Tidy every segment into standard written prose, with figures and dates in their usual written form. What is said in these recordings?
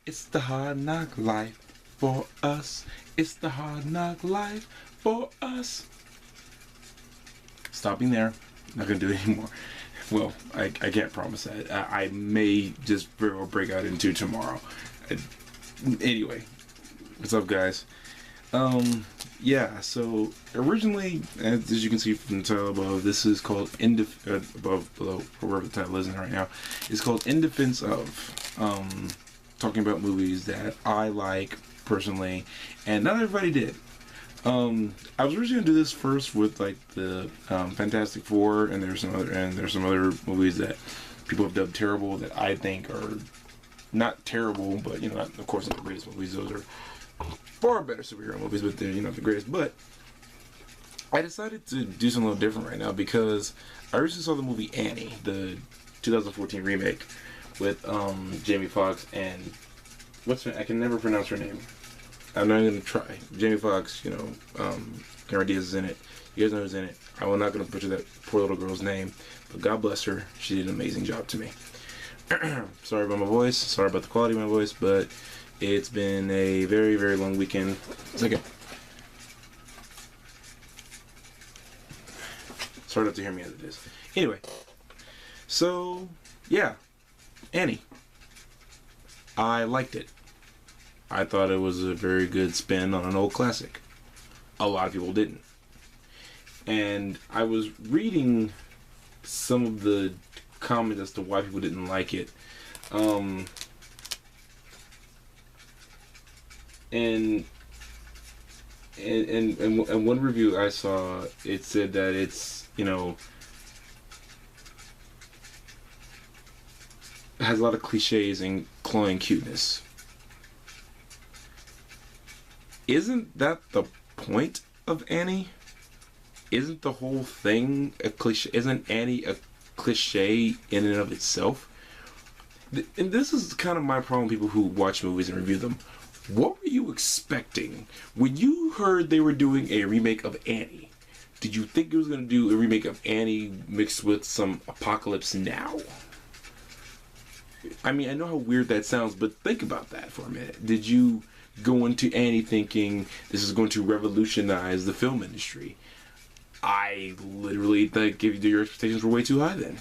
It's the hard knock life for us. It's the hard knock life for us. Stopping there. Not gonna do it anymore. Well, I can't promise that. I may just very well break out into tomorrow. Anyway, what's up, guys? Yeah. So originally, as you can see from the title above, this is called below, wherever the title is right now. It's called In Defense of. Talking about movies that I like personally, and not everybody did. I was originally gonna do this first with like the Fantastic Four, and there's some other movies that people have dubbed terrible that I think are not terrible, but not, of course, not the greatest movies. Those are far better superhero movies, but they're the greatest. But I decided to do something a little different right now because I recently saw the movie Annie, the 2014 remake with Jamie Foxx and I can never pronounce her name. I'm not gonna try. Jamie Foxx, Cameron Diaz is in it. You guys know who's in it. I'm not gonna butcher that poor little girl's name, but God bless her. She did an amazing job to me. Sorry about my voice. Sorry about the quality of my voice, but it's been a very, very long weekend. Second. Sorry not to hear me as it is. Anyway, so yeah, Annie. I liked it. I thought it was a very good spin on an old classic. A lot of people didn't. And I was reading some of the comments as to why people didn't like it. And one review I saw, it said that it's, has a lot of cliches and cloying cuteness. Isn't that the point of Annie? Isn't the whole thing a cliche? Isn't Annie a cliche in and of itself? And this is kind of my problem with people who watch movies and review them. What were you expecting? When you heard they were doing a remake of Annie, did you think it was going to do a remake of Annie mixed with some Apocalypse Now? I mean, I know how weird that sounds, but think about that for a minute. Did you go into Annie thinking this is going to revolutionize the film industry? I literally think your expectations were way too high then.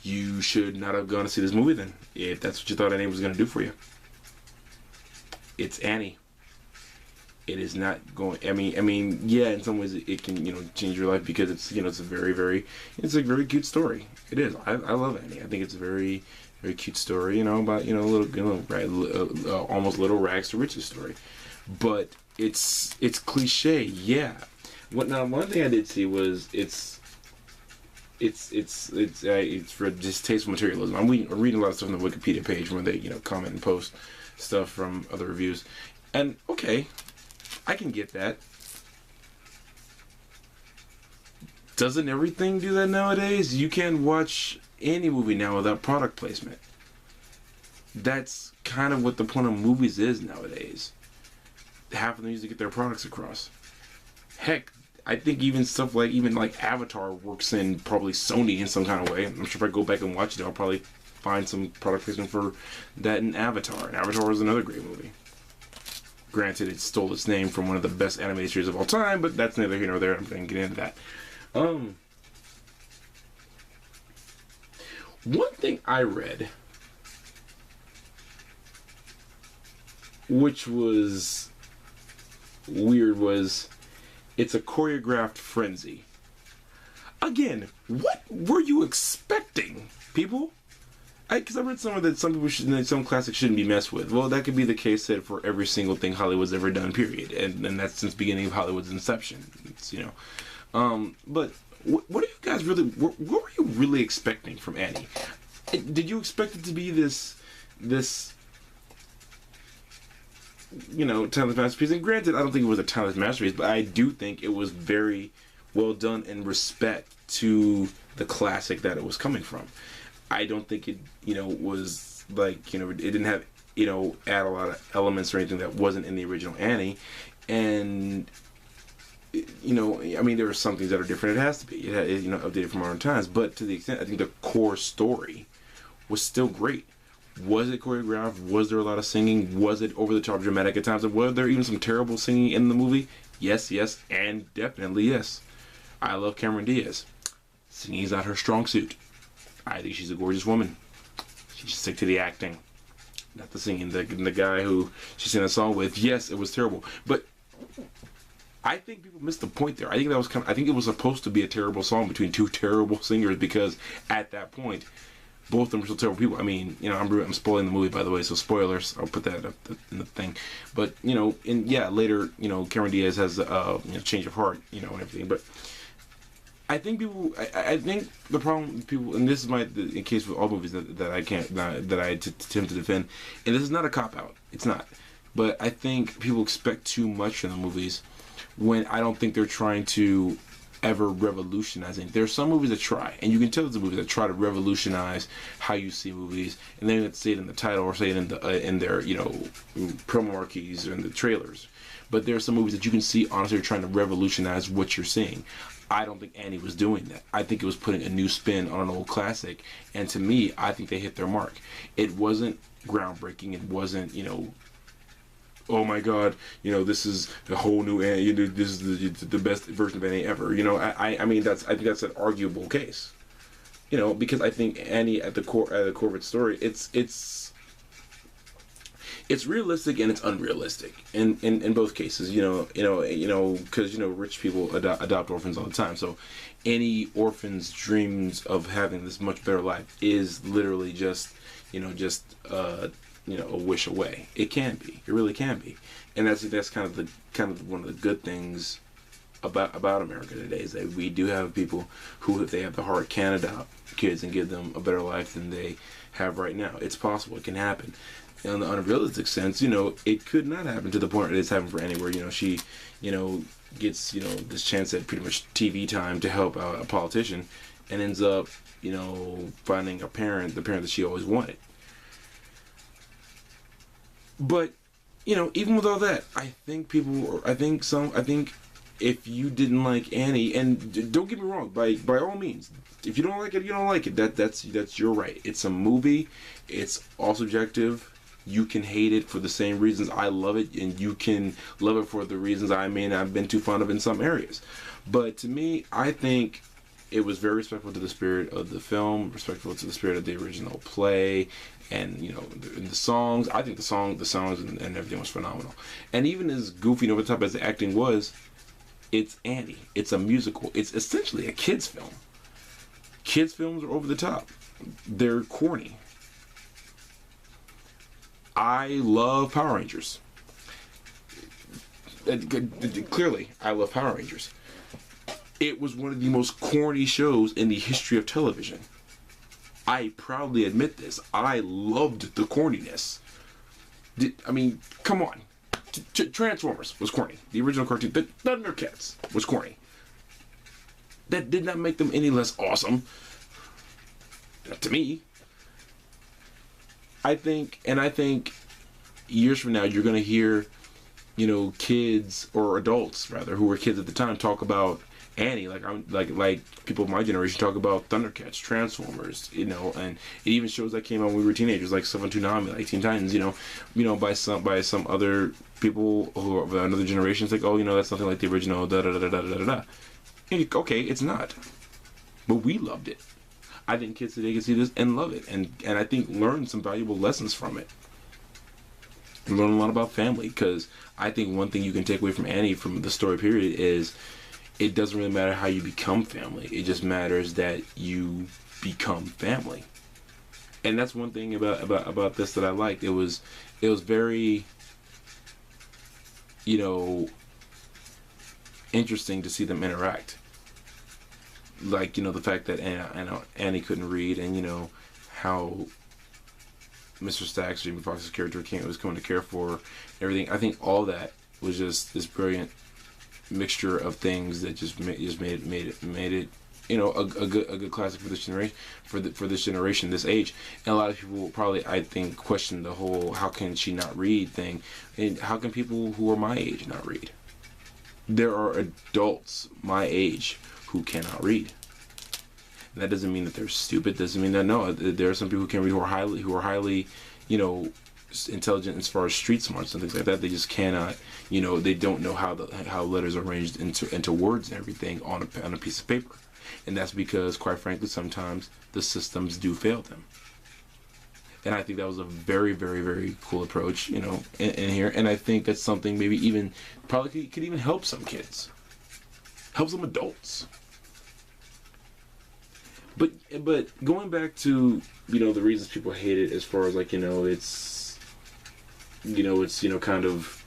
You should not have gone to see this movie then, if that's what you thought Annie was going to do for you. It's Annie. It is not going. I mean, yeah. In some ways, it can change your life because it's it's a very cute story. It is. I love Annie. I think it's a very cute story. About almost little rags to riches story. But it's cliche. Yeah. One thing I did see was it's for distasteful materialism. I'm reading a lot of stuff on the Wikipedia page where they comment and post stuff from other reviews, and okay, I can get that. Doesn't everything do that nowadays? You can't watch any movie now without product placement. That's kind of what the point of movies is nowadays. Half of them use to get their products across. Heck, I think even stuff like Avatar works in probably Sony in some kind of way. I'm sure if I go back and watch it, I'll probably find some product placement for that in Avatar. And Avatar is another great movie. Granted, it stole its name from one of the best animated series of all time, but that's neither here nor there. I'm going to get into that. One thing I read, which was weird, was it's a choreographed frenzy. Again, what were you expecting, people? Because I read somewhere that some classics shouldn't be messed with. Well, that could be the case said for every single thing Hollywood's ever done, period. And that's since the beginning of Hollywood's inception. It's, but what are you guys really? What were you really expecting from Annie? Did you expect it to be this timeless masterpiece? And granted, I don't think it was a timeless masterpiece, but I do think it was very well done in respect to the classic that it was coming from. I don't think it, was like, it didn't have, add a lot of elements or anything that wasn't in the original Annie. And, there are some things that are different. It has to be, updated from modern times. But to the extent, I think the core story was still great. Was it choreographed? Was there a lot of singing? Was it over the top dramatic at times? And was there even some terrible singing in the movie? Yes, and definitely yes. I love Cameron Diaz. Singing is not her strong suit. I think she's a gorgeous woman. She should stick to the acting, not the singing. The guy who she sang a song with, yes, it was terrible. But I think people missed the point there. I think I think it was supposed to be a terrible song between two terrible singers, because at that point, both of them were still terrible people. I mean, I'm spoiling the movie, by the way, so spoilers. I'll put that up in the thing. But later, Cameron Diaz has change of heart, and everything. But I think I think the problem with people, and this is in case with all movies that I can't that I attempt to defend, and this is not a cop out. It's not. But I think people expect too much from the movies, when I don't think they're trying to ever revolutionize it. There are some movies that try, and you can tell it's a movie that try to revolutionize how you see movies, and then let's say it in the title or say it in their promo marquees or in the trailers. But there are some movies that you can see honestly are trying to revolutionize what you're seeing. I don't think Annie was doing that. I think it was putting a new spin on an old classic, and to me, I think they hit their mark. It wasn't groundbreaking. It wasn't oh my God, this is a whole new Annie. This is the best version of Annie ever. I think that's an arguable case. Because I think Annie at the core of its story, it's realistic and it's unrealistic in both cases. Because rich people adopt orphans all the time. So any orphan's dreams of having this much better life is literally just a wish away. It can be. It really can be. And that's kind of one of the good things about America today, is that we do have people who, if they have the heart, can adopt kids and give them a better life than they have right now. It's possible. It can happen. In the unrealistic sense, it could not happen to the point that it's happened for Annie, where she gets this chance at pretty much TV time to help out a politician, and ends up finding the parent that she always wanted. But, even with all that, I think if you didn't like Annie, and don't get me wrong, by all means, if you don't like it, you don't like it. That's your right. It's a movie. It's all subjective. You can hate it for the same reasons I love it, and you can love it for the reasons I may not have been too fond of in some areas. But to me, I think it was very respectful to the spirit of the film, respectful to the spirit of the original play, and the songs. I think the songs and everything was phenomenal. And even as goofy and over the top as the acting was, it's Annie. It's a musical. It's essentially a kids film. Kids films are over the top. They're corny. I love Power Rangers. Clearly, I love Power Rangers. It was one of the most corny shows in the history of television. I proudly admit this. I loved the corniness. Come on. Transformers was corny. The original cartoon. The Thundercats was corny. That did not make them any less awesome. To me. I think years from now you're going to hear, kids or adults rather who were kids at the time talk about Annie like people of my generation talk about Thundercats, Transformers, and it even shows that came out when we were teenagers, like Seven Toonami, like Teen Titans, by some other people who are of another generation. It's like, oh, that's nothing like the original. Da da da da da da da. Okay, it's not, but we loved it. I think kids today can see this and love it, and I think learn some valuable lessons from it. And learn a lot about family, because I think one thing you can take away from Annie, from the story period, is it doesn't really matter how you become family. It just matters that you become family. And that's one thing about this that I liked. It was very, interesting to see them interact. Like, the fact that Annie couldn't read, and how Mr. Stacks, Jamie Foxx's character, was coming to care for everything. I think all that was just this brilliant mixture of things that just made it a good classic for this generation, for this generation, this age. And a lot of people probably, I think, question the whole "how can she not read" thing, and how can people who are my age not read? There are adults my age who cannot read. And that doesn't mean that they're stupid. Doesn't mean that there are some people who can read who are highly intelligent as far as street smarts and things like that. They just cannot, they don't know how letters are arranged into words and everything on a piece of paper. And that's because, quite frankly, sometimes the systems do fail them. And I think that was a very, very, very cool approach, in here. And I think that's something maybe even probably could even help some kids, help some adults. But going back to the reasons people hate it, as far as it's kind of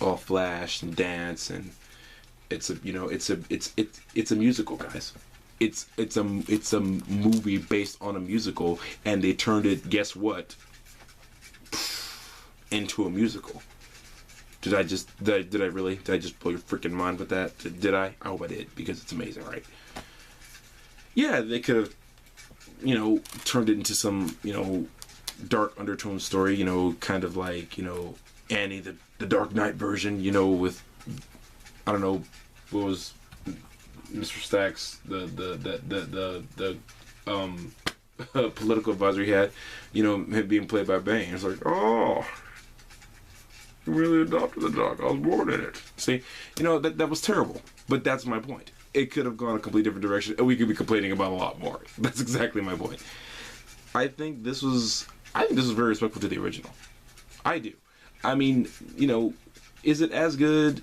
all flash and dance, and it's a musical, guys. It's a movie based on a musical, and they turned it, guess what, into a musical. Did I just blow your freaking mind with that? Did I? I hope I did, because it's amazing, right? Yeah, they could have, turned it into some, dark undertone story, kind of like, Annie, the Dark Knight version, with, I don't know, what was Mr. Stacks, the political advisor he had, him being played by Bane. It's like, oh, you really adopted the dog. I was born in it. See, that was terrible. But that's my point. It could have gone a completely different direction, and we could be complaining about a lot more. That's exactly my point. I think this was very respectful to the original. I do. I mean, is it as good?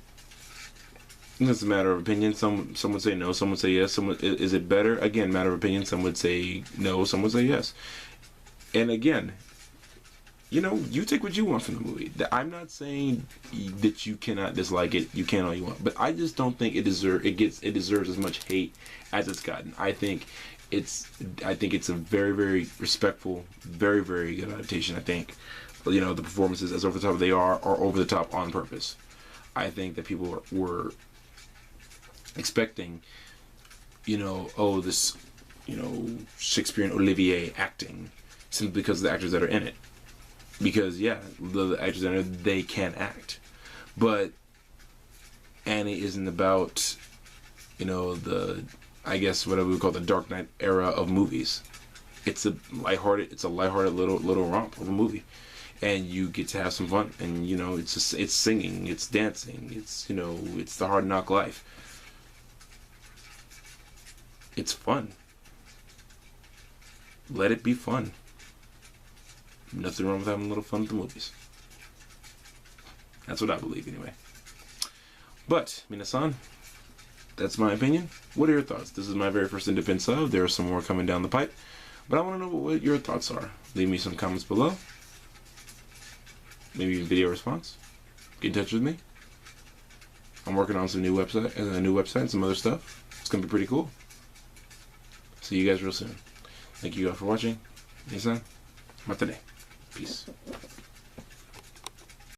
It's a matter of opinion. Some would say no. Some would say yes. Is it better? Again, matter of opinion. Some would say no. Some would say yes. And again, you take what you want from the movie. I'm not saying that you cannot dislike it. You can all you want, but I just don't think it deserves as much hate as it's gotten. I think it's a very, very respectful, very, very good adaptation. I think the performances, as over the top they are over the top on purpose. I think that people were expecting, this, Shakespearean Olivier acting, simply because of the actors that are in it. Because, yeah, the actors in it, they can act. But Annie isn't about, I guess what I would call the Dark Knight era of movies. It's a lighthearted little romp of a movie. And you get to have some fun. And, it's singing, it's dancing, it's the hard knock life. It's fun. Let it be fun. Nothing wrong with having a little fun at the movies. That's what I believe, anyway. But, minasan, that's my opinion. What are your thoughts? This is my very first in defense of. There are some more coming down the pipe. But I want to know what your thoughts are. Leave me some comments below. Maybe a video response. Get in touch with me. I'm working on a new website and some other stuff. It's going to be pretty cool. See you guys real soon. Thank you all for watching. Minasan, matane. Peace.